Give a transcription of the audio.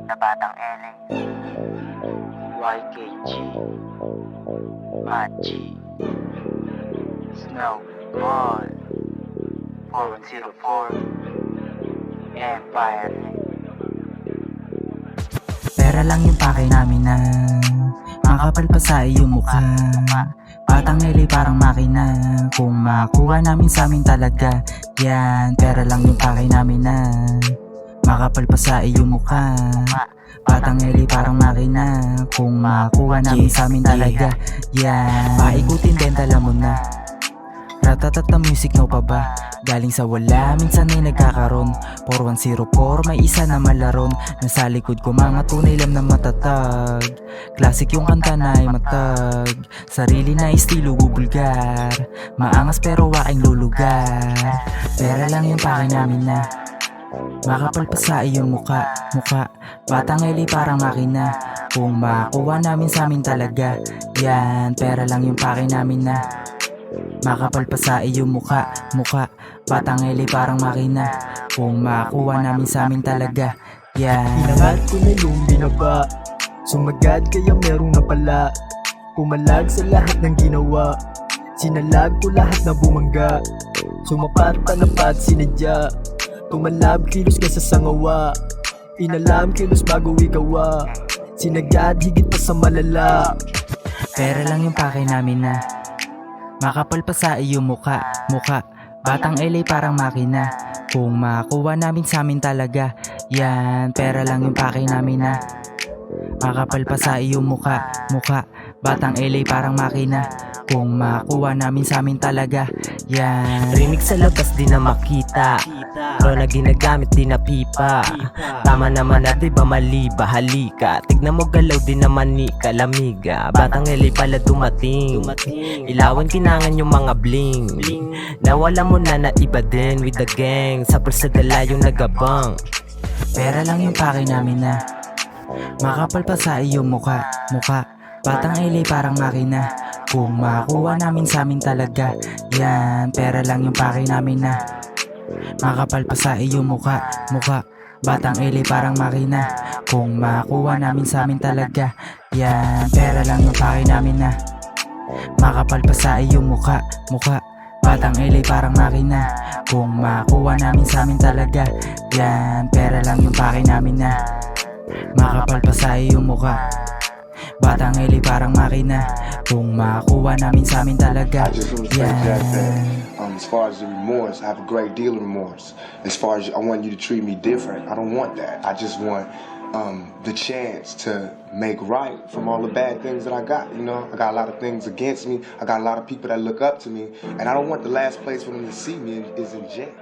na batang LA. YKG, Machi, Snowball, 4104, Empire. Pera lang yung pakay namin na makapal pa sa iyong mukha. Batang LA parang makina, kung makuha namin sa amin talaga yan. Pera lang yung pakay namin na makapal pa sa iyong mukha. Batang LA parang makina, kung makuha namin sa amin talaga yan. Paikutin benta mo na, ratatat na music no pa ba? Galing sa wala, minsan ay nagkakaroon. 4104, may isa na malaron. Nasa likod ko mga tunay lang na matatag. Classic yung kanta na ay matag. Sarili na estilo bubulgar. Maangas pero waking lulugar. Pera lang yung pake namin na makapal pa sa iyong muka. Batang LA parang makina, kung makuha namin sa amin talaga yan. Pera lang yung pake namin na makapal pa sa iyong muka. Batang LA parang makina, kung makuha namin sa amin talaga yan. Inangat ko na yung binaba, sumagad kaya merong napala. Pumalag sa lahat ng ginawa, sinalag ko lahat na bumangga. Sumapat panapat sinadya, tumalab kilos ka sa sangawa. Pinalam kilos bago ikawa, sinagad higit pa sa malala. Pera lang yung pake namin na makapal pa sa iyong muka. Batang LA parang makina, kung makuha namin sa amin talaga yan. Pera lang yung pake namin na makapal pa sa iyong muka. Batang LA parang makina, kung makuha namin sa amin talaga yan. Rinig sa labas di na makita, pero na ginagamit di na pipa. Tama naman na diba mali ba, halika. Tignan mo galaw di naman ni kalamiga. Batang LA pala dumating, ilawan kinangan yung mga bling. Nawala mo na na iba din with the gang, sa persadala yung nagabang. Pera lang yung pake namin na makapal pa sa iyong muka. Batang LA parang makina, kung makuha namin sa amin talaga yan. Pera lang yung pake namin na makapal pa sa iyong muka. Batang LA parang makina, kung makuha namin sa amin talaga yan. Pera lang yung pake namin na makapal pa sa iyong muka. Batang LA parang makina, kung makuha namin sa amin talaga yan. Pera lang yung pake namin na makapal pa sa iyong muka. Batang LA parang makina, kung makuha namin sa amin talaga I just want to say, Jack, that yan. as far as the remorse, I have a great deal of remorse. As far as I want you to treat me different, I don't want that. I just want the chance to make right from all the bad things that I got. You know, I got a lot of things against me. I got a lot of people that look up to me, and I don't want the last place for them to see me is in jail.